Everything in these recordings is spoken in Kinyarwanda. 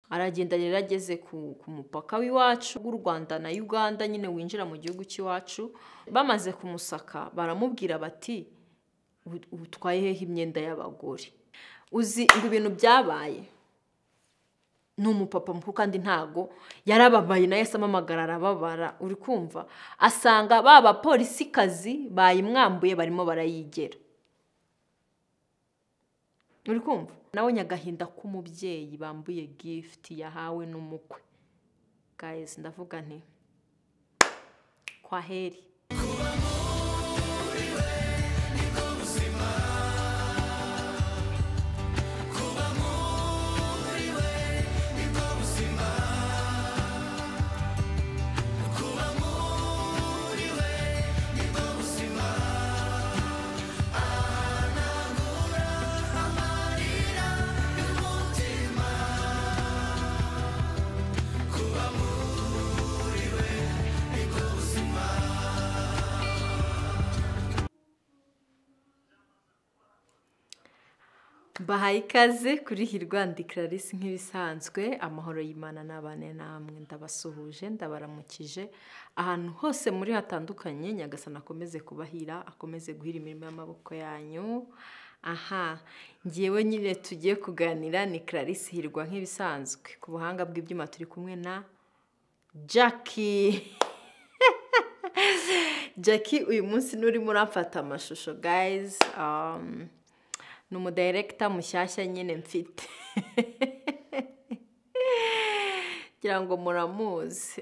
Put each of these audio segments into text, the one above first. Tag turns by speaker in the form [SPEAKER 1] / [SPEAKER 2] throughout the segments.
[SPEAKER 1] aragenda rero ageze ku mupaka w'iwacu w'u Rwanda na Uganda nyine winjira mu gihugu cy'iwacu bamaze kumusaka baramubwira bati utwaye hehe imyenda y'abagore uzi ngo ibintu byabaye n'umupapa mukuru kandi ntago yarababaye naye asamamagara arababara uri kumva asanga baba polisi kazi bayimwambuye barimo barayigera uri kumva nawe nyagahinda k'umubyeyi bambuye gift yahawe n'umukwe guys ndavuga nti kwa heri bahaye ikaze kuri Hirwa ndi Clarisse nk'ibisanzwe amahoro y'Imana n'abane namwe ndabasuhuje ndabaramukije ahantu hose muri hatandukanye Nyagasana akomeze kubahira akomeze guhira imirimo y'amaboko yanyu ngiyewe nyine tugiye kuganira ni Clarisse Hirwa nk'ibisanzwe ku buhanga bw'ibyuma turi kumwe na Jackie Jackie uyu munsi nuri muramfata amashusho guys n'umudirector mushyashya nyine mfite kugira ngo muramuzi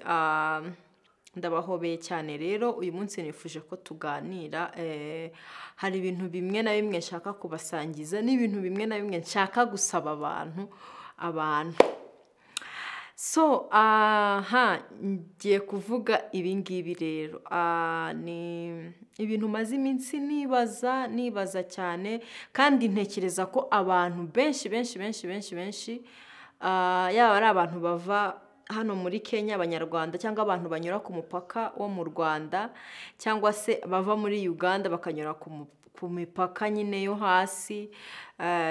[SPEAKER 1] ndabahobeye cyane rero uyu munsi nifuje ko tuganira hari ibintu bimwe na bimwe nshaka kubasangiza n'ibintu bimwe na bimwe nshaka gusaba abantu so ngiye kuvuga ibingibi rero ni ibintu maze iminsi nibaza cyane kandi ntekereza ko abantu benshi yaba ari abantu bava hano muri Kenya abanyarwanda cyangwa abantu banyura ku mupaka wo mu Rwanda cyangwa se bava muri Uganda bakanyura ku mipaka nyine yo hasi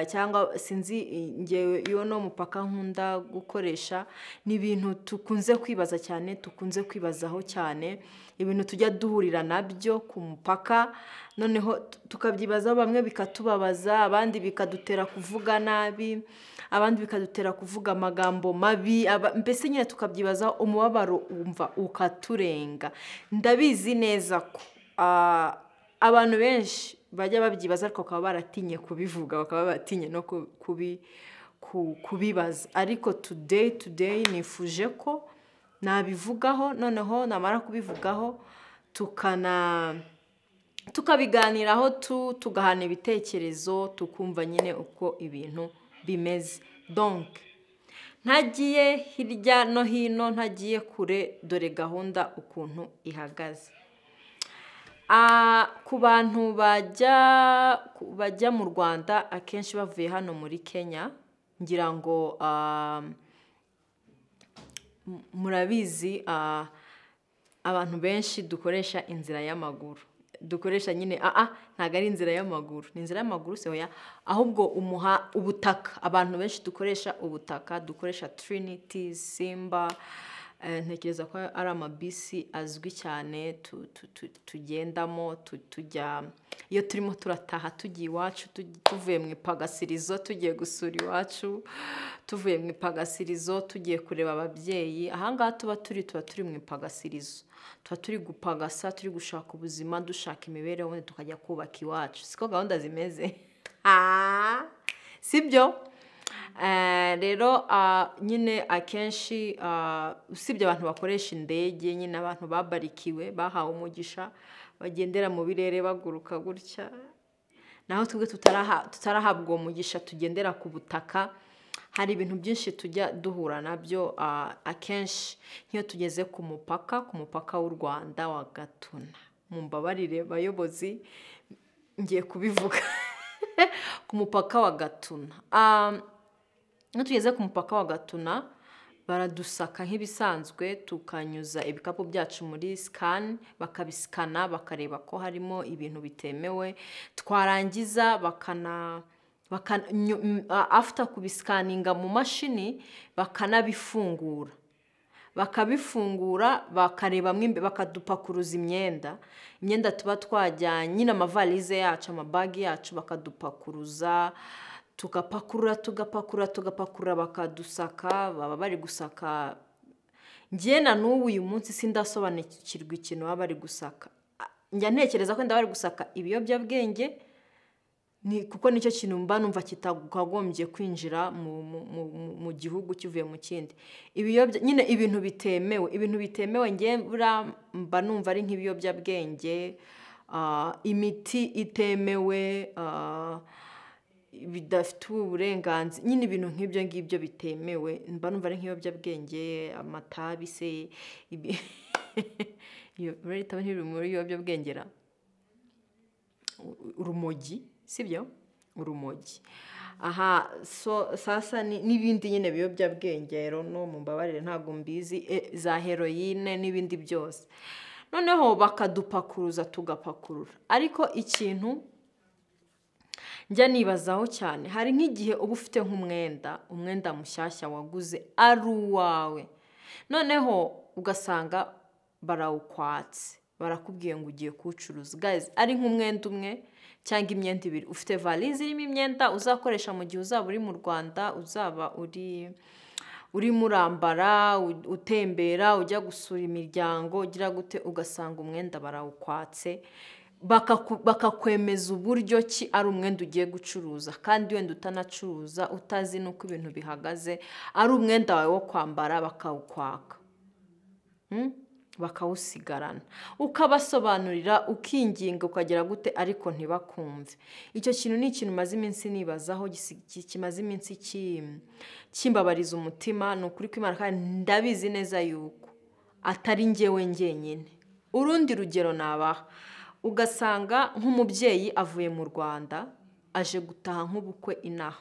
[SPEAKER 1] cyangwa sinzi ngewe yo no mupaka nkunda gukoresha ni ibintu tukunze kwibaza cyane tukunze kwibazaho cyane ibintu tujya duhurira nabyo ku mupaka noneho tukabyibazaho bamwe bikatubabaza abandi bikadutera kuvuga nabi abandi bikadutera kuvuga amagambo mabi mbese nyine tukabyibazaho umubabaro umva ukaturenga ndabizi neza ko abantu benshi bajya babyibaza ariko bakaba baratinye kubivuga bakaba batinye no kubibaza ariko today nifuje ko nabivugaho noneho namara kubivugaho tukabiganiraho tugahana ibitekerezo tukumva nyine uko ibintu bimeze donc ntagiye hirya no hino ntagiye kure dore gahunda ukuntu ihagaze ku bantu bajya mu Rwanda akenshi bavuye hano muri Kenya ngira ngo murabizi abantu benshi dukoresha inzira y'amaguru dukoresha nyine ntago ari inzira y'amaguru ni inzira y'amaguru se ahubwo ubutaka abantu benshi dukoresha ubutaka dukoresha Trinity Simba ntekereza ko ari amabisi azwi cyane tugendamo tujya iyo turimo turataha tugiye iwacu tuvuye mu ipagasirizo tugiye gusura iwacu tuvuye mu ipagasirizo tugiye kureba ababyeyi ahangaha tuba turi mu ipagasirizo tuba turi gupagasa turi gushaka ubuzima dushaka imibereho ubundi tukajya kubaka iwacu siko gahunda zimeze sibyo rero nyine akenshi usibye abantu bakoresha indege nyine abantu babarikiwe bahawe umugisha bagendera mu birere baguruka gutya naho twebwe tutarahabwa uwo mugisha tugendera ku butaka hari ibintu byinshi tujya duhura nabyo akenshi nk'iyo tugeze ku mupaka w'u Rwanda wa Gatuna mumbabarire bayobozi ngiye kubivuga ku mupaka wa Gatuna iyo tugeze ku mupaka wa Gatuna baradusaka nk'ibisanzwe tukanyuza ibikapu byacu muri scan bakabisikana bakareba ko harimo ibintu bitemewe twarangiza after kubisikaninga mu mashini bakanabifungura bakarebamo imbere bakadupakuruza imyenda tuba twajyanye nyine amavalize yacu amabagi yacu bakadupakuruza tugapakurura bakadusaka baba bari gusaka njye na n'ubu uyu munsi sindasobanukirwa ikintu baba bari gusaka njya ntekereza ko ndabari gusaka ibiyobyabwenge kuko nicyo kintu mba numva kitakagombye kwinjira mu gihugu kivuye mu kindi nyine ibintu bitemewe njye mba numva ari nk'ibiyobyabwenge imiti itemewe bidafite uburenganzira nyine ibintu nk'ibyo ngibyo bitemewe mba numva ari nk'ibiyobyabwenge amatabi se ureta ntiri muri ibiyobyabwenge urumogi sibyo urumogi sasa n'ibindi nyine biyobyabwenge rero no mumbabarire ntabwo mbizi za heroine n'ibindi byose noneho bakadupakuruza tugapakurura ariko ikintu njya nibazaho cyane hari nk'igihe uba ufite umwenda mushyashya waguze ari uwawe noneho ugasanga barawukwatse barakubwiye ngo ugiye kuwucuruza guys ari nk'umwenda umwe cyangwa imyenda ibiri ufite valize irimo imyenda uzakoresha mu gihe uzaba uri mu Rwanda uzaba uri murambara utembera ujya gusura imiryango ugira gute ugasanga umwenda barawukwatse bakakwemeza uburyo ki ari umwenda ugiye gucuruza kandi wenda utanacuruza utazi nuko ibintu bihagaze ari umwenda wawe wo kwambara bakawukwaka bakawusigarana ukabasobanurira ukinginga ukagera gute ariko ntibakumve icyo kintu ni ikintu maze iminsi nibazaho kimaze iminsi kimbabariza umutima ni ukuri kw'Imana kandi ndabizi neza yuko atari njyewe njyenyine urundi rugero nabaha ugasanga nk'umubyeyi avuye mu Rwanda aje gutaha nk'ubukwe inaha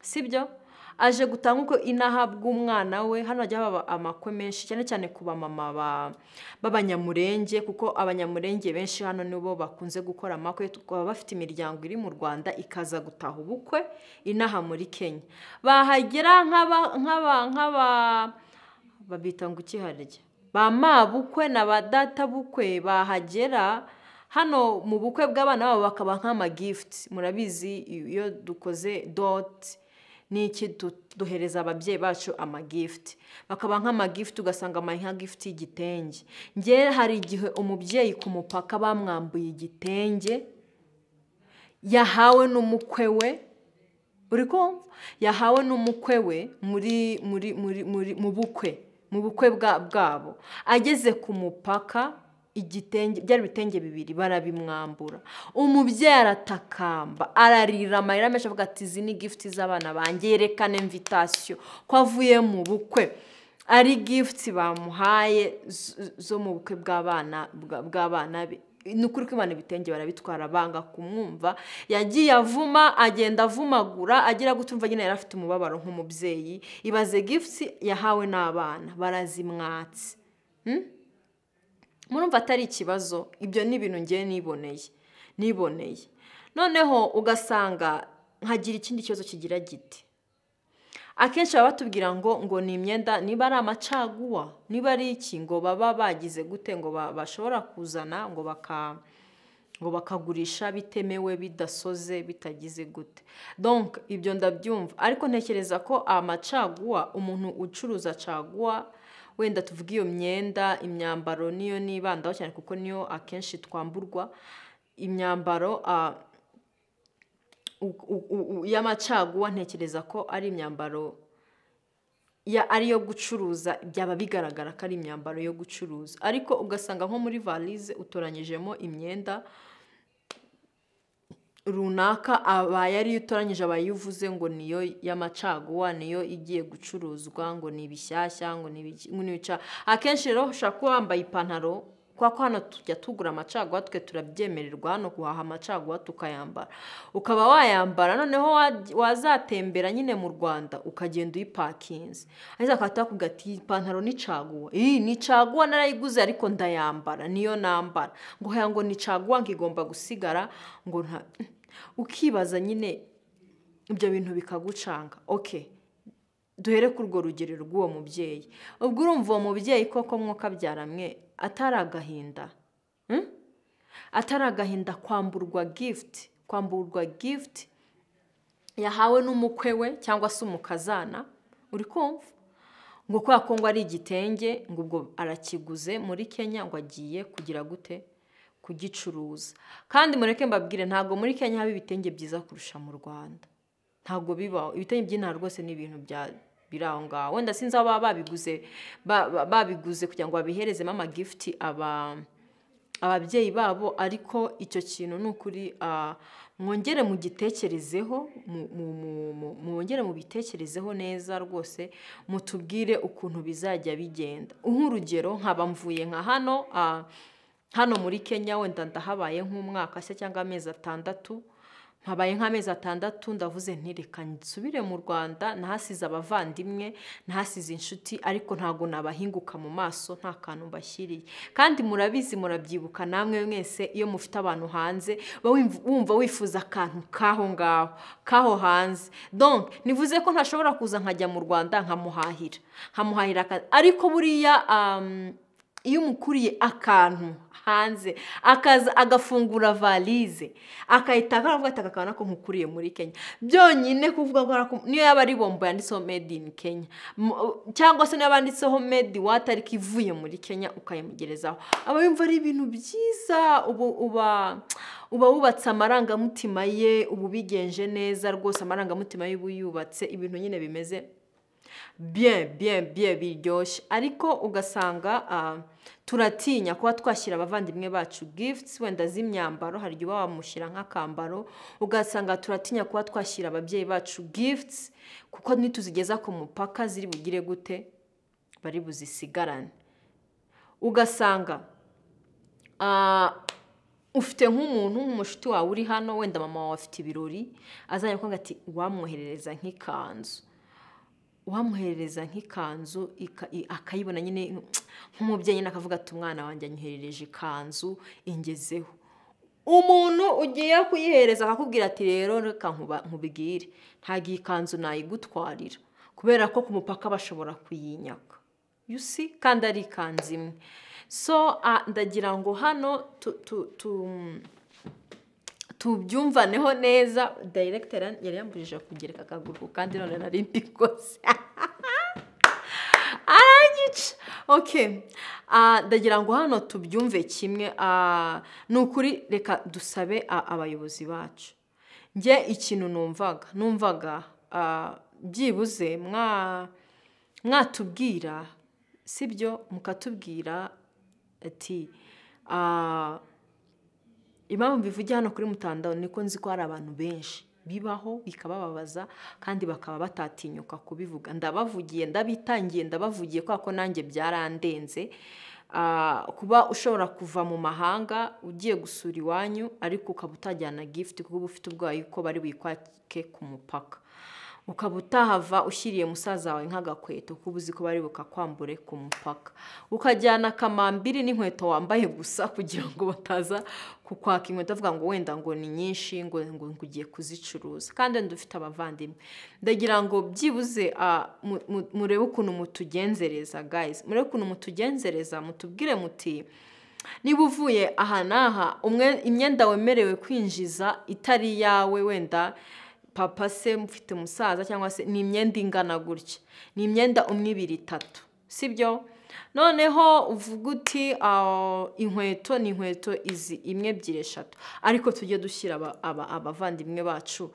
[SPEAKER 1] sibyo aje gutanga uko inaha bw'umwana we hano hajya haba amakwe menshi cyane cyane ku bamama b'abanyamurenge kuko abanyamurenge benshi hano nibo bakunze gukora amakwe baba bafite imiryango iri mu Rwanda ikaza gutaha ubukwe inaha muri Kenya bahagera babita ngo ukiharya ba mabukwe na ba data bukwe bahagera hano mu bukwe bw'abana babo bakaba nk'amagifts murabizi iyo dukoze dot niki duhereza ababyeyi bacu amagift bakaba nk'amagift ugasanga nka gift y'igitenge nge hari igihe umubyeyi ku mupaka bamwambuye igitenge yahawe n'umukwe we uri kumva yahawe n'umukwe we mu bukwe bwabo ageze ku mupaka igitenge byari bitenge bibiri barabimwambura umubyeyi aratakamba ararira amarira menshi avuga ati izi ni gift z'abana banjye yerekana invitation ko avuye mu bukwe ari gift bamuhaye zo mu bukwe bw'abana be nukuri ko Imana ibitenge barabitwara banga kumwumva yagiye avuma agenda avumagura agira gutumva nyine yarafite umubabaro nk'umubyeyi ibaze gift yahawe n'abana barazimwatse murumva atari ikibazo ibyo ni ibintu ngiye niboneye noneho ugasanga nkagira ikindi kibazo kigira giti akenshi baba batubwira ngo ni imyenda niba ari amacaguwa niba ari iki ngo baba bagize gute ngo bashobora kuzana ngo bakagurisha bitemewe bidasoze bitagize gute donc ibyo ndabyumva ariko ntekereza ko amacaguwa umuntu ucuruza caguwa wenda tuvuga iyo imyambaro niyo nibandaho cyane kuko niyo akenshi twamburwa imyambaro y'amacaguwa ntekereza ko ari imyambaro ariyo gucuruza byaba bigaragara ko ari imyambaro yo gucuruza ariko ugasanga nko muri valise utoranyijemo imyenda runaka abaye ari utoranyije abayuvuze ngo niyo y'amacaguwa niyo igiye gucuruzwa ngo ni bishyashya ngo nibica akenshi rero ushaka kuba wambaye ipantaro kwa ko hano tujya tugura amacaguwa twe turabyemererwa hano guhaha amacaguwa tukayambara ukaba wayambara noneho wazatembera nyine mu Rwanda ukagenda uyipakinze aheza akata kugati ipantaro ni caguwa ni caguwa narayiguze ariko ndayambara niyo nambara ngo ni caguwa ngigomba gusigara ngo ukibaza nyine ibyo bintu bikagucanga. Okay, duhere ku rwo rugero rw'uwo mubyeyi. Ubwo urumva uwo mubyeyi koko mwuka byaramwe atari agahinda, atari agahinda kwamburwa gift yahawe n'umukwe we cyangwa se umukazana, uri kumva, ngo kwa ko ngo ari igitenge, ngo ubwo arakiguze muri Kenya, ngo agiye kugira gute, kugicuruza. Kandi mureke mbabwire, ntago muri Kenya haba ibitenge byiza kurusha mu Rwanda, ntago bibaho. Ibitenge by'inaha rwose ni ibintu biraho ngaho. Wenda sinzi aho babiguze kugira ngo babiherezemo amagift ababyeyi babo, ariko icyo kintu ni ukuri mwongere mugitekerezeho, mwongere mubitekerezeho neza rwose, mutubwire ukuntu bizajya bigenda. Nk'urugero, nkaba mvuye nka hano muri Kenya, wenda ndahabaye nk'umwaka se cyangwa amezi 6, mpabaye nk'amezi 6, ndavuze nti reka nsubire mu Rwanda, nahasize abavandimwe, nahasize inshuti, ariko ntago nabahinguka mu maso nta kantu mbashyiriye. Kandi murabizi, murabyibuka namwe mwese, iyo mufite abantu hanze wumva wifuza akantu kaho hanze. Donc nivuze ko ntashobora kuza nkajya mu Rwanda nkamuhahira, ariko buriya iyo umukuriye akantu hanze, akaza agafungura valize, akahita akavuga ati akakana ko nkukuriye muri Kenya, byonyine kuvuga ko niyo yaba ari bombo yanditseho made in Kenya, cyangwa se niyo yanditseho made what, ariko ivuye muri Kenya ukayimugerezaho, aba yumva ari ibintu byiza. Uba wubatse amarangamutima ye, ubu bigenje neza rwose, amarangamutima ye ubu yubatse, ibintu nyine bimeze bien biryoshye. Ariko ugasanga turatinya kuba twashyira abavandimwe bacu gifts, wenda z'imyambaro, hari igihe wamushyira nk'akambaro, ugasanga turatinya kuba twashyira ababyeyi bacu gifts, kuko nituzigeza ku mupaka ziri bugire gute, bari buzisigarane. Ugasanga ufite nk'umuntu, nk'umushuti wawe uri hano, wenda mama wawe afite ibirori, azanye kuvuga ati wamwoherereza nk'ikanzu, akayibona nyine nk'umubyeyi nyine, akavuga ati umwana wanjye anyoherereje ikanzu ingezeho. Umuntu ugiye kuyihereza akakubwira ati rero reka nkubwire, ntago iyi kanzu nayigutwarira, kubera ko ku mupaka bashobora kuyinyaka, you see, kandi ari ikanzu imwe. So ndagira ngo hano tubyumvaneho neza. Director yari yambujije kugereka akaguru, kandi none nari mbikoze aranyica. Okay, ndagira ngo hano tubyumve kimwe. Nukuri reka dusabe abayobozi bacu. Nge ikintu numvaga byibuze mwatubwira, sibyo, mukatubwira ati impamvu bivugira hano kuri Mutandao niko nzi ko hari abantu benshi bibaho bikabababaza, kandi bakaba batatinyuka kubivuga. Ndabavugiye, ndabitangiye, ndabavugiye ko nanjye byarandenze. Kuba ushobora kuva mu mahanga ugiye gusura iwanyu, ariko ukaba utajyana gift kuko ufite ubwoba yuko bari buyikwake ku mupaka, ukaba utahava ushyiriye musaza wawe nk'agakweto kuko uzi ko bari bukakwambure ku mupaka, ukajyana akamambiri n'inkweto wambaye gusa kugira ngo bataza kukwaka inkweto avuga ngo wenda ngo ni nyinshi, ngo ugiye kuzicuruza. Kandi dufite abavandimwe. Ndagira ngo byibuze murebe ukuntu mutugenzereza guys, murebe ukuntu mutugenzereza, mutubwire muti niba uvuye aha n'aha, imyenda wemerewe kwinjiza itari yawe, wenda papa se mufite umusaza cyangwa se, ni imyenda ingana gutya, ni imyenda 1, 2, 3, sibyo? Noneho uvuga uti inkweto ni inkweto izi 1, 2, 3, ariko tujye dushyira abavandimwe bacu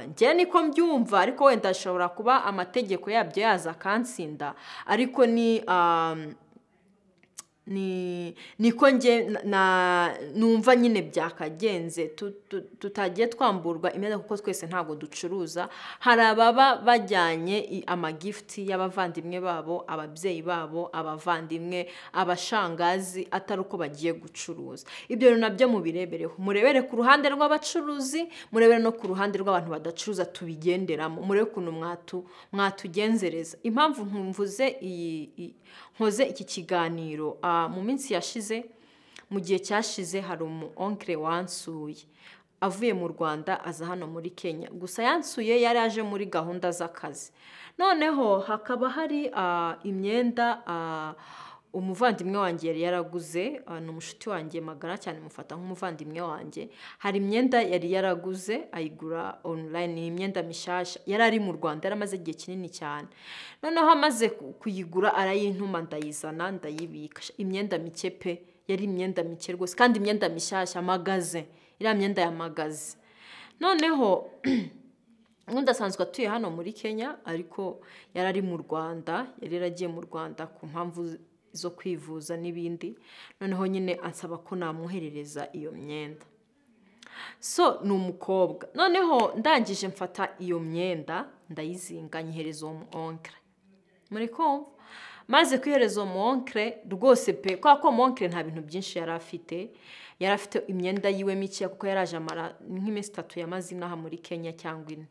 [SPEAKER 1] njye niko mbyumva, ariko wenda ashobora kuba amategeko yabyo yaza kansinda, ariko niko nge numva nyine byakagenze. Tutagiye twamburwa imyenda kuko twese ntago ducuruza. Hari ababa bajyanye amagifti y'abavandimwe babo, ababyeyi babo, abavandimwe, abashangazi, atari uko bagiye gucuruza. Ibyo nabyo mubirebereho, murebere ku ruhande rw'abacuruzi, murebere no ku ruhande rw'abantu badacuruza, tubigenderamo, murebe ukuntu mwatugenzereza. Impamvu nkoze iki kiganiro, mu minsi yashize, mu gihe cyashize, hari onkle wansuye, avuye mu Rwanda aza hano muri Kenya. Gusa yansuye yari aje muri gahunda z'akazi. Noneho hakaba hari imyenda umuvandimwe wanjye yari yaraguze, ni umushuti wanjye magara cyane, mufata nk'umuvandimwe wanjye. Hari imyenda yari yaraguze ayigura online, ni imyenda mishasha, yari ari mu Rwanda, yaramaze igihe kinini cyane. Noneho amaze kuyigura arayintuma, ndayizana ndayibika. Imyenda mike pe, yari imyenda mike rwose, kandi imyenda mishasha, magaze, iriya myenda ya magaze. Noneho undi asanzwe atuye hano muri Kenya, ariko yari ari mu Rwanda, yari yaragiye mu Rwanda ku mpamvu zo kwivuza n'ibindi. Noneho nyine ansaba ko namwoherereza iyo myenda. So ni umukobwa. Noneho ndangije mfata iyo myenda ndayizinga nyihereza uwo onkle. Muri kumva? Maze kwihereza uwo onkle rwose pe, kwa ko onkle nta bintu byinshi yari afite. Yari afite imyenda yiwe mike kuko yaraje amara nk'iminsi 3 yamaze inaha muri Kenya cyangwa 4.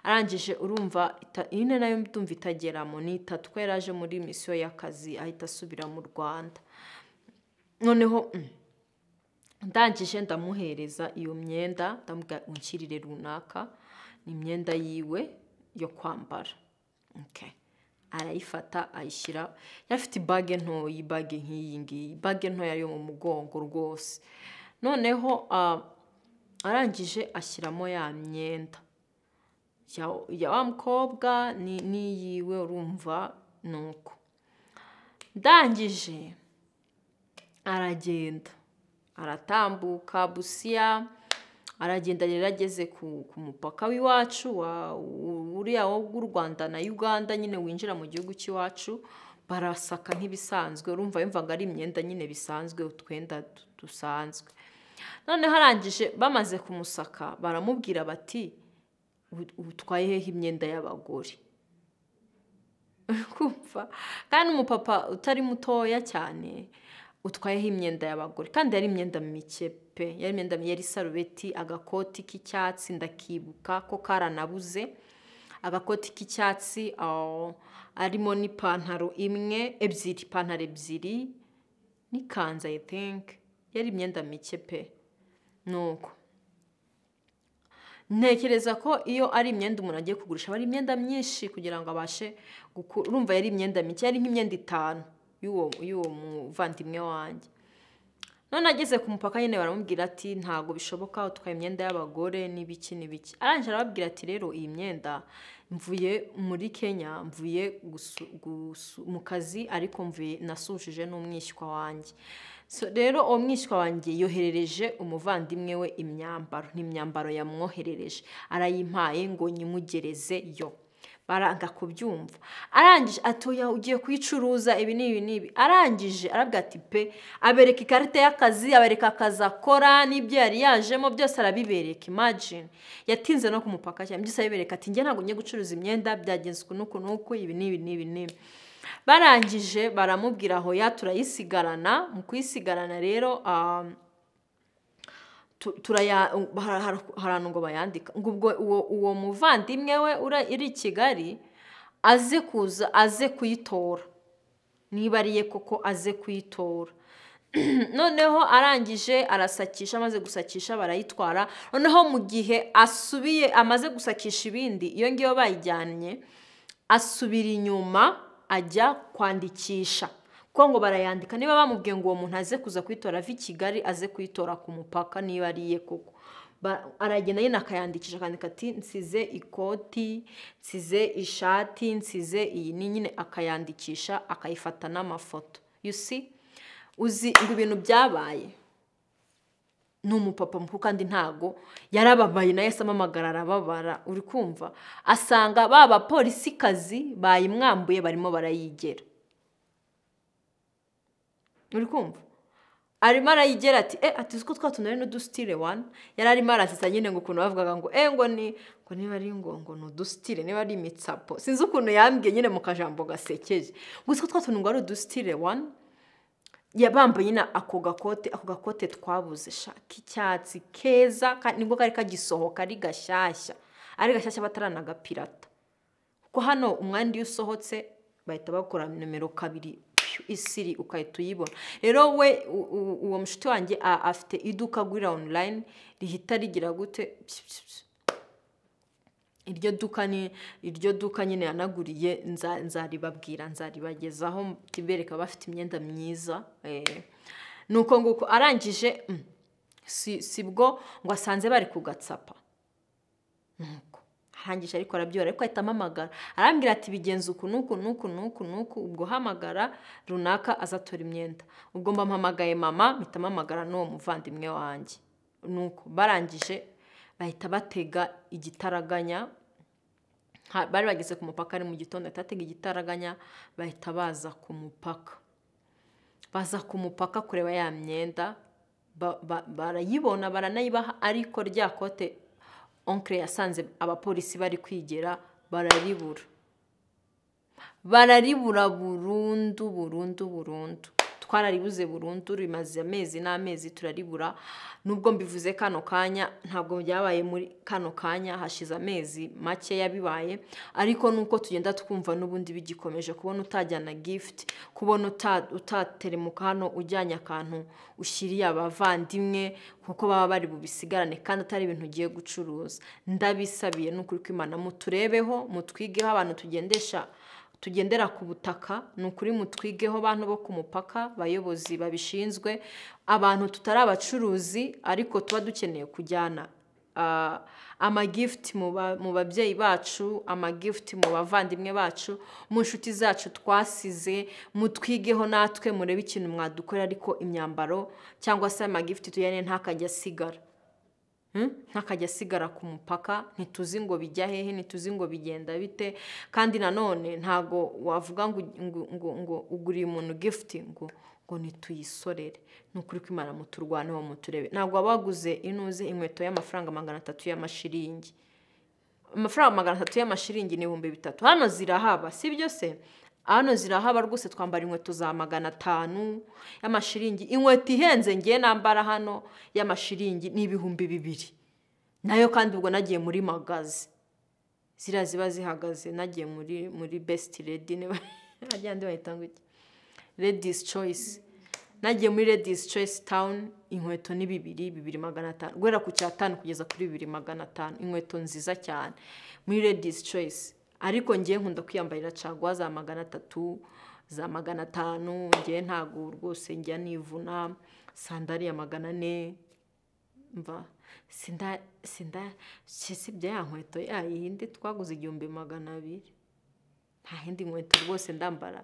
[SPEAKER 1] Arangije urumva ine nayo ndumva itageramo, ni 3 ko yaraje muri mission y'akazi ahita asubira mu Rwanda. Noneho ndangije ndamuhereza iyo myenda, ndamubwira unshyirire runaka, ni imyenda yiwe yo kwambara. Okay. Arayifata ayishyira, yafite ibage ntoya, ibage nk'iyi ngiyi, ibage ntoya yo mu mugongo rwose. Noneho arangije ashyiramo ya myenda ya wa mukobwa niyiwe, urumva nuko. Ndangije aragenda, aratambuka Busia, aragenda rero ageze ku mupaka w'iwacu uriya w'u Rwanda na Uganda, nyine winjira mu gihugu cy'iwacu, barasaka nk'ibisanzwe. Urumva yumvaga ari imyenda nyine bisanzwe, utwenda dusanzwe. Noneho arangije bamaze kumusaka baramubwira bati utwaye hehe imyenda y'abagore. Kumva? Kandi umupapa utari mutoya cyane, utwayeho imyenda y'abagore, kandi yari imyenda mike pe, yari imyenda yari sarubeti, agakoti k'icyatsi ndakibuka ko karanabuze, agakoti k'icyatsi arimo n'ipantaro imwe, ipantaro ebyiri n'ikanzu, I think yari imyenda mike pe. Nuko ntekereza ko iyo ari imyenda umuntu agiye kugurisha ari imyenda myinshi kugira ngo abashe urumva yari imyenda mike, yari nk'imyenda 5 y'uwo muvandimwe wanjye. None ageze ku mupaka nyine baramubwira ati ntago bishoboka utwaye imyenda y'abagore n'ibiki. Arangije arababwira ati rero iyi myenda mvuye muri Kenya, mvuye mu kazi, ariko mvuye nasujije n'umwishywa wanjye. So rero uwo mwishywa wanjye yoherereje umuvandimwe we imyambaro, n'imyambaro yamwoherereje, arayimpaye ngo nyimugereze yo. Baranga kubyumva. Arangije atoya ugiye kwicuruza ibi n'ibi. Arangije arabwira ati pe, abereka ikarita y'akazi, abereka akazi akora n'ibyo yari yajemo byose arabibereka. Imagine yatinze no kumupaka cyane, byose abibereka ati njye ntabwo ngiye gucuruza imyenda, byagenzwe nuko ibi n'ibi. Barangije baramubwira aho ya turayisigarana. Mu kwisigarana rero harano ngo bayandika ngo ubwo uwo muvandimwe we iri Kigali aze kuyitora, niba ariye koko aze kuyitora. Noneho arangije arasakisha, amaze gusakisha barayitwara. Noneho mu gihe asubiye amaze gusakisha ibindi, iyo ngiyo bayijyanye, asubira inyuma ajya kwandikisha, kuko ngo barayandika. Niba bamubwiye ngo uwo muntu aze kuza kwitora ava i Kigali, aze kuyitora ku mupaka niba ariye koko, aragenda nyine akayandikisha, akandika ati nsize ikoti, nsize ishati, nsize iyi nyine, akayandikisha akayifata n'amafoto. You see? Uzi ngo ibintu byabaye, ni umupapa mukuru kandi ntago yarababaye, naye asamamagara arababara. Uri kumva? Asanga baba polisi kazi bayimwambuye barimo barayigera. Uri kumva? Arimo arayigera ati ati uko twatunari no dustile 1, yari arimo arasisa nyine ngo ukuntu bavugaga ngo ngo niba ari ngo no dustile, niba ari imitsapo, sinzi ukuntu yambwiye nyine mu kajambo gasekeje. Gusa twatuntu ngo ari dustile 1, yabambaye nyine ako gakote twabuze shaka icyatsi keza, nibwo kari kagisohoka ari gashyashya bataranagapirata. Kuko hano umwandi usohotse bahita bakora numero 2 isiri ukahita uyibona. Rero we uwo mushuti wanjye afite iduka agurira online rihita rigira gute, iryo duka nyine yanaguriye nzaribabwira, nzaribagezaho tibereka bafite imyenda myiza. Nuko nguko arangije sibwo ngo asanze bari kugatsapa. Nuko arangije ariko arabyora, ariko ahita amamagara arambwira ati bigenze uku nuku, ubwo hamagara runaka azatora imyenda. Ubwo mpamagaye mama, mpita mpamagara n'uwo muvandimwe wanjye. Nuko barangije bahita batega igitaraganya, bari bageze ku mupaka ari mu gitondo, atatega igitaraganya bahita baza ku mupaka kureba ya myenda. Barayibona baranayibaha, ariko rya kote onkre yasanze abapolisi bari kwigera bararibura burundu. Twararibuze burundu, rimaze amezi n'amezi turaribura. Nubwo mbivuze kano kanya, ntabwo byabaye muri kano kanya, hashize amezi make yabibaye, ariko nuko tugenda twumva n'ubundi bigikomeje, kubona utajyana gift, kubona utateremuka hano ujyanye akantu ushyiriye abavandimwe kuko baba bari bubisigarane kandi atari ibintu ugiye gucuruza. Ndabisabiye n'ukuri ko Imana muturebeho, mutwigeho abantu tugendera ku butaka, n'ukuri mutwigeho bantu bo ku mupaka, bayobozi babishinzwe, abantu tutari abacuruzi ariko tuba dukeneye kujyana amagift mu babyeyi bacu, amagift mu bavandimwe bacu, mu nshuti zacu twasize. Mutwigeho natwe murebe ikintu mwadukorera, ariko imyambaro cyangwa se amagift tuyane ntakajya asigara ku mupaka. Ntituzi ngo bijya hehe, ntituzi ngo bigenda bite, kandi nanone ntago wavuga ngo uguriye umuntu gift ngo nituyisorere. Nukuri ko Imana muturwaneho muturebe. Ntago wabaguze inkweto y'amafaranga 300 y'amashiringi. Amafaranga 300 y'amashiringi ni 3,000. Hano zirahaba, sibyo se? Hano zirahaba rwose, twambara inkweto za 500 y'amashiringi. Inkweto ihenze ngiye nambara hano y'amashiringi ni 2,000. Nayo kandi ubwo nagiye muri magazi. Zira ziba zihagaze, nagiye muri Best Lady n'abandi bahitanga iki? Ladies Choice. Nagiye muri Ladies Choice Town, inkweto ni 2,500. Guhera ku cyatanu kugeza kuri 2,500. Inkweto nziza cyane muri Ladies Choice. Ariko ngiye nkunda kwiyambarira caguwa za 300, za 500. Ngiye ntago rwose njya nivuna. Sandali ya 400. Mva sibye ya nkweto yindi twaguze 1,200. Nta hindi nkweto rwose ndambara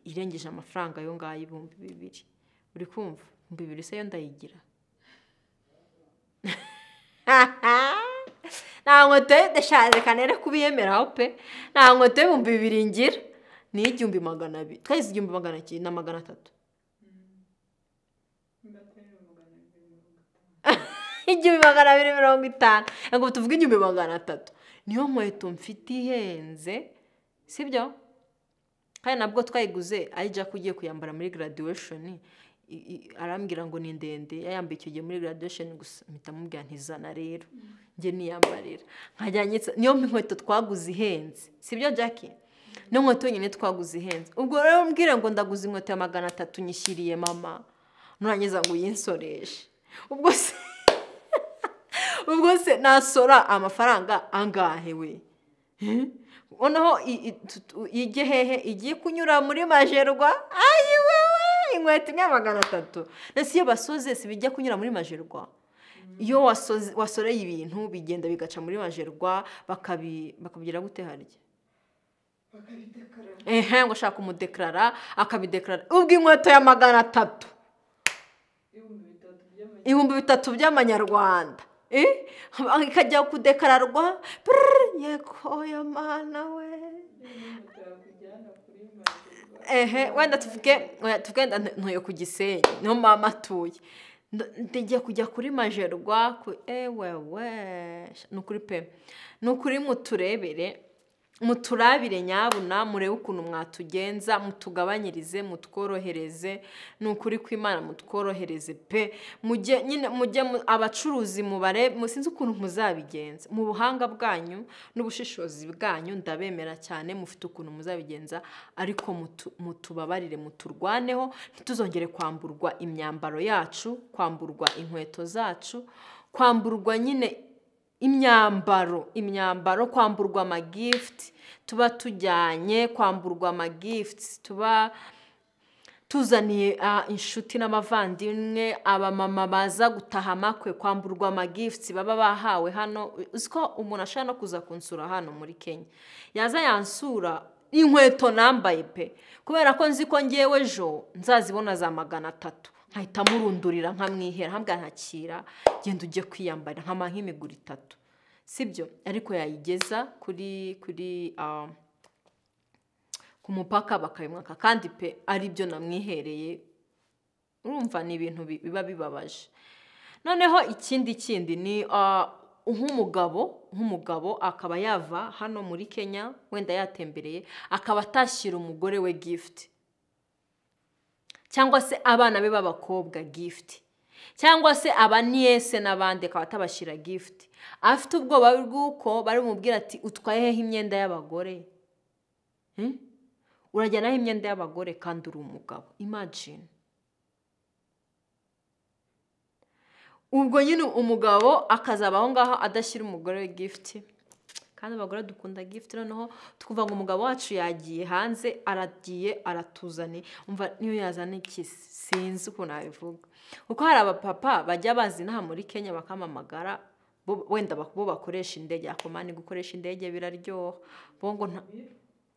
[SPEAKER 1] irengeje amafaranga yo ngayo 2,000. Uri kumva? 2,000 se yo ndayigira. Nta nkweto ndashaje kanere kubiyemeraho pe. Nta nkweto 2,000 ngira. Ni 1,200. Twayize 1,200 na 300. 250. Ngo tuvuge 300. Niyo nkweto mfite ihenze, sibyo? Kandi nabwo twayiguze ayija kugiye kuyambara muri graduation. Arambwira ngo ni ndende, yayambaye icyo gihe muri graduation gusa. Mpita mubwira ntizana rero nge niyambarira. Nkajyanyitse niyo nkweto twaguze ihenze, sibyo Jackie? Niyo nkweto nyine twaguze ihenze. Ubwo rero mbwira ngo ndaguze inkweto ya 300 nyishyiriye mama, nurangiza ngo yinsoreshe. Ubwo se nasora amafaranga angahe we? Onaho ijye hehe, igiye kunyura muri Majerwa. Ayi wewe, inkweto ya 300. Nasi iyo basoze sibijya kunyura muri Majerwa. Iyo wasoreye ibintu bigenda bigaca muri Majerwa, bakabigira gute harya? Bakabidekarara. Ngo shaka umudeklara, akabideklara. Ubwo inkweto ya 300. 3,000 by'amanyarwanda. Ikajya kudekararwa. Yego ya mana we. Wenda tugenda ntuye ku Gisenyi, niho mama atuye. Ndigiye kujya kuri Majerwa wewe. Nukuri pe. Nukuri muturebere. muturabire nyabuna murebe ukuntu mwatugenza mutugabanyirize mutworohereze nukuri kw'Imana mutworohereze pe mujye abacuruzi mubare musinze ukuntu muzabigenza mu buhanga bwanyu n'ubushishozi bwanyu ndabemera cyane mufite ukuntu muzabigenza ariko mutubabarire muturwaneho ntituzongere kwamburwa imyambaro yacu kwamburwa inkweto zacu kwamburwa nyine imyambaro kwamburwa amagift tuba tujyanye kwamburwa amagift tuba tuzaniye inshuti n'abavandimwe abamama baza gutaha amakwe kwamburwa amagifts baba bahawe hano uziko umuntu ashaka no kuza kunsura hano muri Kenya yaza yansura inkweto nambaye pe kubera ko nzi ko ngewe ejo nzazibona za 300 nkahita murundurira nkamwihera hambwa ntakira genda ujye kwiyambara nkama nk'imiguru 3 sibyo ariko yayigeza kuri ku mupaka bakayimwaka kandi pe ari byo namwihereye urumva ni ibintu biba bibabaje noneho ikindi ni nk'umugabo akaba yava hano muri Kenya wenda yatembereye akaba atashyira umugore we gift cyangwa se abana be b'abakobwa gift cyangwa se abaniyese n'abandi akaba atabashyira gift afite ubwoba bw'uko bari mubwira ati utwaye he imyenda y'abagore urajyana he imyenda y'abagore kandi uri umugabo imagine ubwo nyine umugabo akazabaho ngaho adashyira umugore we gift kandi abagore dukunda gift noneho tukuva ngo umugabo wacu yagiye hanze aragiye aratuzane umva niyo yazana iki sinzi uko nabivuga uko hari abapapa bajya bazi naha muri Kenya bakamamagara wenda bo bakoresha indege akomani gukoresha indege biraryoha bo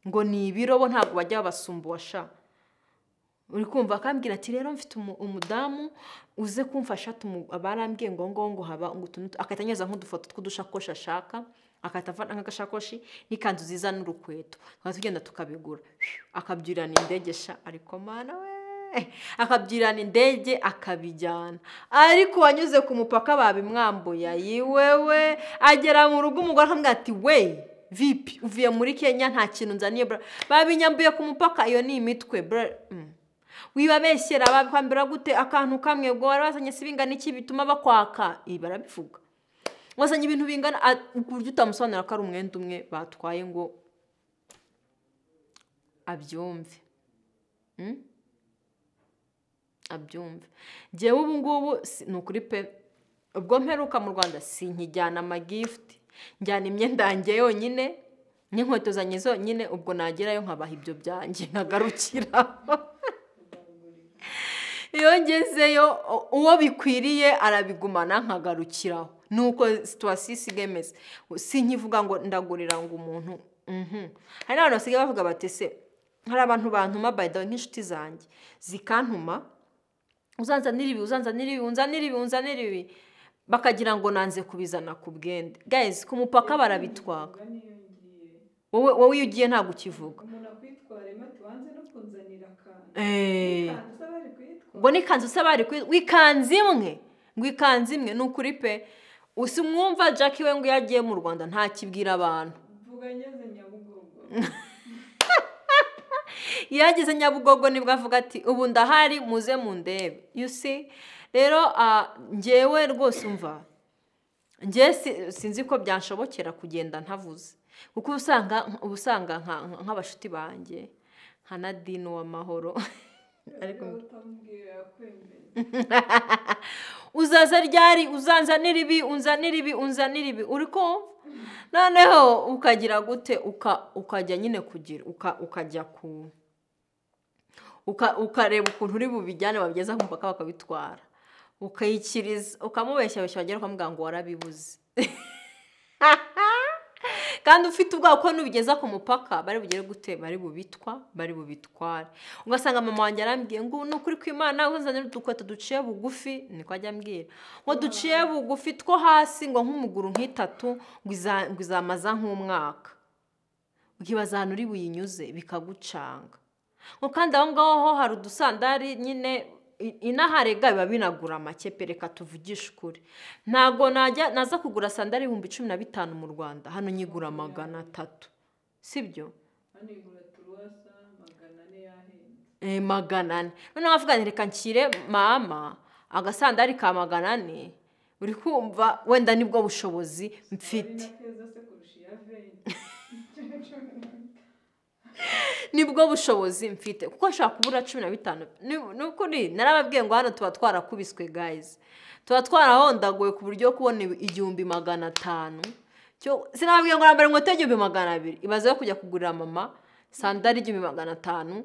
[SPEAKER 1] ngo ni ibiro bo ntabwo bajya basumbuwa sha uri kumva akambwira ati rero mfite umudamu uze kumfasha barambwiye ngo haba akatanyeza nk'udufoto tw'udushakoshi ashaka akatafata nk'agashakoshi n'ikanzu ziza n'urukweto tugenda tukabigura akabyirana indege sha ariko mana we akabyirana indege akabijyana ariko wanyuze ku mupaka babimwambuye yiwewe agera mu rugo umugore akamubwira ati we vipi uvuye muri Kenya nta kintu nzaniye babinyambuye ku mupaka iyo ni imitwe wibabeshyera bakwambira gute akantu kamwe ubwo warabazanye sibinga n'iki bituma bakwaka barabivuga wazanye ibintu bingana uburyo utamusobanura ko ari umwenda umwe batwaye ngo abyumve jewe ubu ngubu nukuri pe ubwo mperuka mu Rwanda sinkijyana amagift njyana imyenda yanjye yonyine n'inkweto zanye zonyine ubwo nagerayo nkabaha ibyo byanjye nkagarukira iyo ngezeyo uwo bikwiriye arabigumana nkagarukiraho nuko situation isigemeze sinkivuga ngo ndagurira ngo umuntu hari abantu basigaye bavuga bati se hari abantu bantuma by the way nk'inshuti zanjye zikantuma uzanzanira ibi bakagira ngo nanze kubizana ku bwende guys ku mupaka barabitwaga wowe iyo ugiye ntabwo ukivuga ngo nikanzu sabari wikanze imwe nukuri pe usimwumva Jackie we ngo yagiye mu Rwanda nta kibwira abantu vuga ngeze Nyabugogo yageze Nyabugogo nibwo avuga ati ubu ndahari muze mundebe you see rero ngewe rwose umva nge sinzi ko byanshobokera kugenda ntavuze kuko usanga nk'abashuti banjye nka Nadine w'amahoro ariko uzaza ryari uzanzanira ibi uriko noneho ukagira gute ukajya nyine kugira ukajya ukareba ukuntu uri bubijyane babigeza ku mupaka bakabitwara ukayikiriza ukamubeshya bagera ukamubwira ngo warabibuze kandi ufite ubwoba ko nubigeza ku mupaka bari bugere gute bari bubitware ugasanga mama wanjye arambwiye ngo nukuri kw'Imana uzanira udukweto duciye bugufi niko ajya ambwira ngo duciye bugufi two hasi ngo nk'umuguru nk'itatu ngo izamaza nk'umwaka ukibaza ahantu uri buyinyuze bikagucanga ngo kandi aho ngaho hari udusandari nyine inaharega biba binagura make pereka tuvugisha ukuri ntago naza kugura sandari 15,000 mu Rwanda hano nyigura 300 sibyo
[SPEAKER 2] hano igura turuwasa 400 yahenze.
[SPEAKER 1] 400 noneho avuga reka nshyire mama agasandari ka 400 uri kumva wenda nibwo bushobozi mfite nibwo bushobozi mfite kuko nshaka kubura 15 n'ukuri narababwiye ngo hano tuba twarakubiswe guys tuba twarahondaguye ku buryo kubona 1500 cyo sinababwiye ngo nambere ngo tege 200 ibaze yo kujya kugurira mama sandari 1500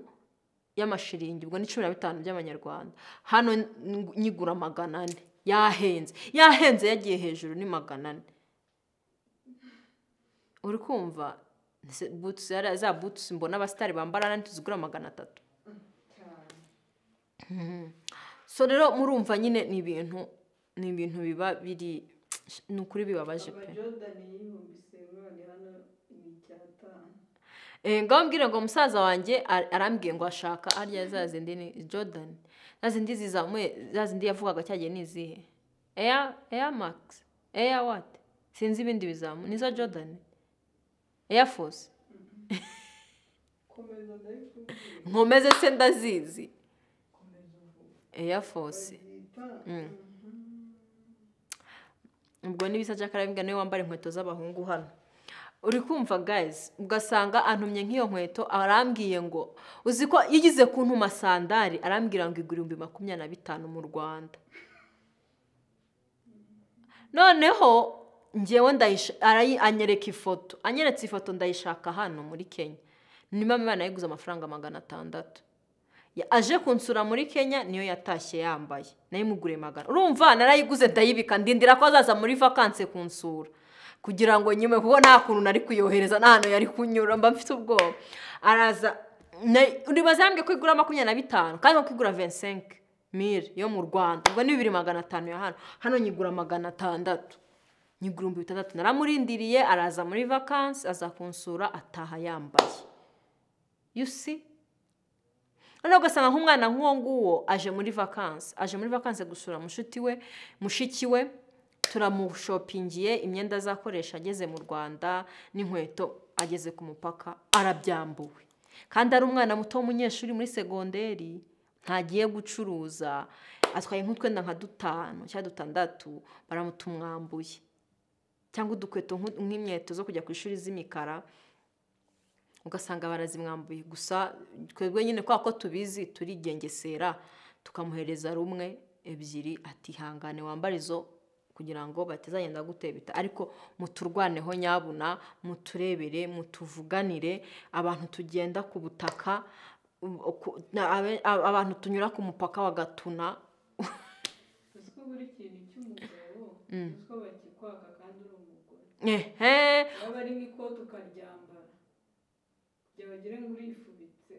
[SPEAKER 1] y'amashiringi ubwo ni 15 by'amanyarwanda hano nyigura 400 yahenze yagiye hejuru ni 400 uri kumva boots za boots mbona abastari bambara nanti tuzigura 300 so rero murumva nyine ni ibintu biba biri nukuri bibabaje pe ngambwira ngo musaza wanjye arambwiye ngo ashaka arya zazindi ni Jordan zazindi zizamuye zazindi yavugaga cyagiye nizihe Air Max Air what sinzi ibindi bizamu nizo Jordan Air Force nkomeze se ndazizi Air Force ubwo nibisa Jakarabinga niwe wambara inkweto z'abahungu hano uri kumva guys ugasanga antumye nk'iyo nkweto arambwiye ngo uziko yigize kuntuma sandari arambwira ngo igura 25,000 mu Rwanda noneho ngewe anyereka ifoto anyeretse ifoto ndayishaka hano muri Kenya nima mwana yiguze amafaranga 600 aje kunsura muri Kenya niyo yatashye yambaye nayo mugure 100 urumva narayiguze ndayibika ndindira ko azaza muri vacances kunsura kugira ngo nyime kuko nta kuntu nari kuyohereza nahano yari kunyura mba mfite ubwoba araza uribazambye ko igura 25 kandi ko igura 25,000 yo mu Rwanda ubwo ni 2,500 ya hano nyigura 600 nyigura 600 naramurindiriye araza muri vacances aza kunsura ataha yambaye you see Ano gasanga nk'umwana nk'uwo nguwo aje muri vacances gusura mushiki we turamushopingiye imyenda azakoresha ageze mu Rwanda n'inkweto ageze ku mupaka arabyambuwe kandi ari umwana muto w'umunyeshuri muri segonderi ntagiye gucuruza atwaye nk'utwenda nka 5 cyangwa 6 baramutumwambuye cyangwa udukweto nk'imyeto zo kujya ku ishuri z'imikara ugasanga barazimwambuye gusa twebwe nyine kwa ko tubizi turigengesera tukamuhereza rumwe 2 ati hangane wambarizo kugira ngo batazagenda gutebita ariko muturwaneho nyabuna muturebere mutuvuganire abantu tugenda ku butaka abantu tunyura ku mupaka wagatuna
[SPEAKER 2] uziko buri kintu cy'umugabo uziko bakikwaka kandi uri umugore baba ari nk'ikote ukaryambara kugira bagire ngo urifubitse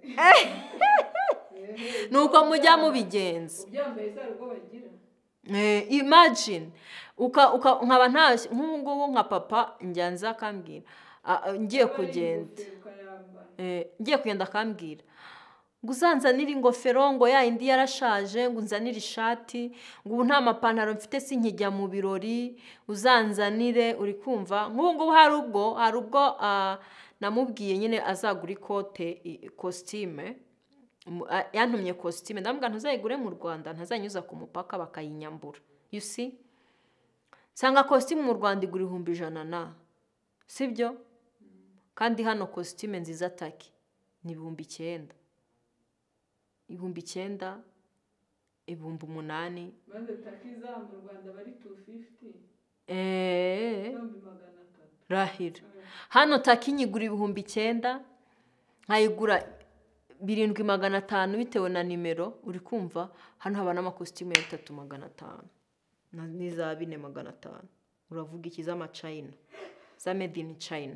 [SPEAKER 1] nuko mujya mubigenza
[SPEAKER 2] ubyambaye se ariko bagira
[SPEAKER 1] imagine nkaba ntashye nk'ubu nka papa njyanza akambwira ngiye kugenda akambwira ngo uzanzanire ingofero ngo ya indi yarashaje ngo unzanire ishati ngo ubu nta mapantaro mfite sinkijya mu birori uzanzanire uri kumva nk'ubu hari ubwo namubwiye nyine azagura ikote costume yantumye costume ndambwa ntazayigure mu Rwanda ntazanyuza ku mupaka bakayinyambura you see sanga costume mu Rwanda igura 100 sibyo kandi hano costume nziza taki ni 9,000 9,000 8,000
[SPEAKER 2] maze taki za mu Rwanda bari 250
[SPEAKER 1] rahira hano taki nyigura 9,000 nkayigura 7,500 bitewe na nimero uri kumva hano haba n'amakositimu ya 3,500 n'iza 4,500 uravuga iki za China za made in China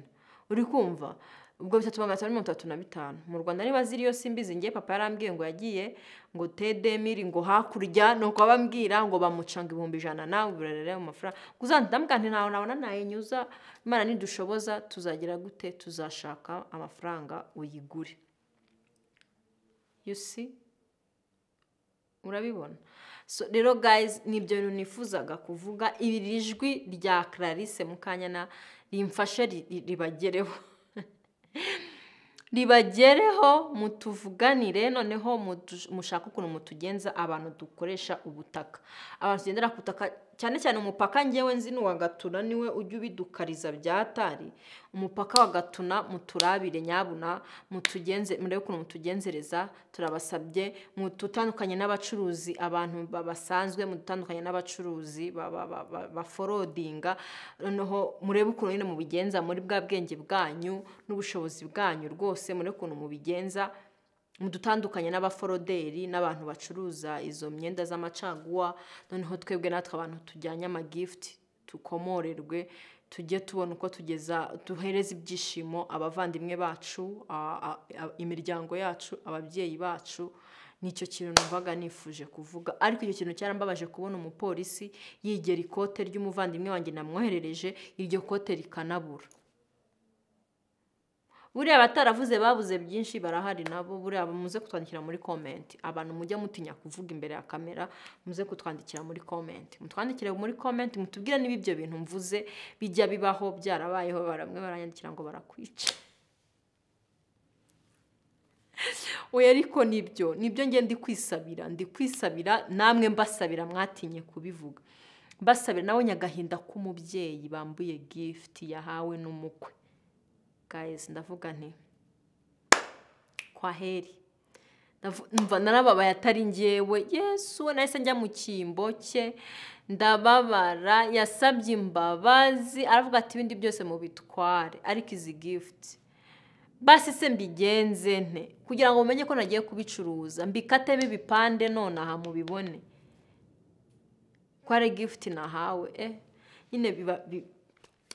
[SPEAKER 1] uri kumva ubwo 3,535 mu Rwanda niba ziriyo simbizi ngiye papa yarambwiye ngo yagiye ngo TD1000 ngo hakurya nuko abambwira ngo bamucanga 100 nawe burere mu mafaranga kuzandambwa nti nawe nabona nayinyuza Imana nidushoboza tuzagira gute tuzashaka amafaranga uyigure you see urabibona so rero guys nibyo nifuzaga kuvuga ibirijwi rya Clarisse Mukanyana rimfashe ribagereho ribagereho mutuvuganire noneho mushaka ukuntu mutugenza abantu dukoresha ubutaka, abantu tugendera ku butaka cyane cyane umupaka ngewe nzi n'uwa Gatuna niwe ujya ubidukariza byatari. Umupaka wa Gatuna muturabire nyabuna mutugenze, murebe ukuntu mutugenzereza, turabasabye. Mututandukanye n'abacuruzi, abantu basanzwe mutandukanye n'abacuruzi baforodinga, noneho murebe ukuntu nyine mubigenza muri bwa bwenge bwanyu n'ubushobozi bwanyu rwose, murebe ukuntu mubigenza mudutandukanye n'abaforoderi n'abantu bacuruza izo myenda z'amacaguwa. Noneho twebwe natwe abantu tujyanye amagift tukomorerwe, tujye tubona uko duhereza ibyishimo abavandimwe bacu, imiryango yacu, ababyeyi bacu. Nicyo kintu numvaga nifuje kuvuga, ariko icyo kintu cyarambabaje kubona umupolisi yigera ikote ry'umuvandimwe wanjye namwoherereje, iryo kote rikanabura. Buriya bataravuze babuze byinshi barahari nabo, buriya muze kutwandikira muri comment. Abantu mujya mutinya kuvuga imbere ya kamera, muze kutwandikira muri comment. Mutwandikire muri comment mutubwire niba ibyo bintu mvuze bijya bibaho byarabayeho. Baramwe baranyandikira ngo barakwica. Oya ariko nibyo ngiye ndi kwisabira namwe mbasabira, mwatinye kubivuga. Mbasabira nawe nyagahinda k'umubyeyi bambuye gift yahawe n'umukwe. Guys, ndavuga nti kwa heri. Ndumva narababaye atari ngewe. Yesu nahise njya mu cyimbo cye ndababara, yasabye imbabazi aravuga ati ibindi byose mu bitware, ariko izi gift basi se mbigenze nte kugira ngo mumenye ko nagiye kubicuruza, mbikatemo ibipande none aha mubibone ko ari gift nahawe. Nyine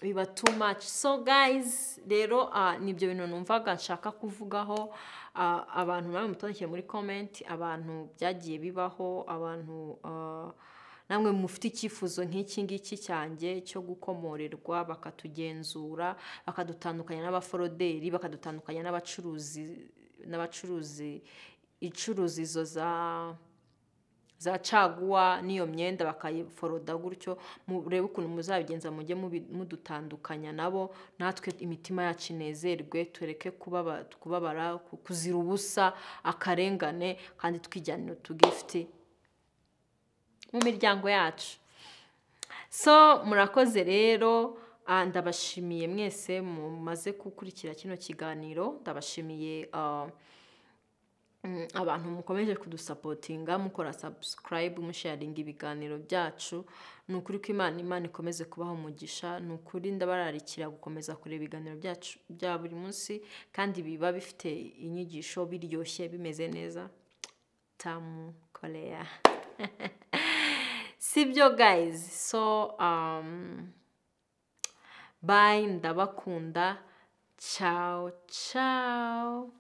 [SPEAKER 1] biba too much. So guys, rero nibyo bintu numvaga nshaka kuvugaho. Abantu namwe mutandikire muri comment abantu byagiye bibaho, abantu namwe mufite icyifuzo nk'iki ngiki cyanjye cyo gukomorerwa, bakatugenzura, bakadutandukanya n'abaforoderi, bakadutandukanya n'abacuruzi icuruzi izo za caguwa n'iyo myenda bakayiforoda gutyo. Murebe ukuntu muzabigenza, mujye mudutandukanya nabo, natwe imitima yacu inezerwe, tureke kubabara, kuzira ubusa, akarengane, kandi twijyanira utugifti mu miryango yacu. So murakoze rero, ndabashimiye mwese mumaze gukurikira kino kiganiro. Ndabashimiye abantu mukomeje kudusapotinga, mukora subscribe, musharinga ibiganiro byacu. Ni ukuri ko Imana ikomeze kubaho umugisha. Ni ukuri ndabararikira gukomeza kureba ibiganiro byacu bya buri munsi, kandi biba bifite inyigisho, biryoshye, bimeze neza. Tamu Korea. Sibyo guys. So bye, ndabakunda. Ciao ciao.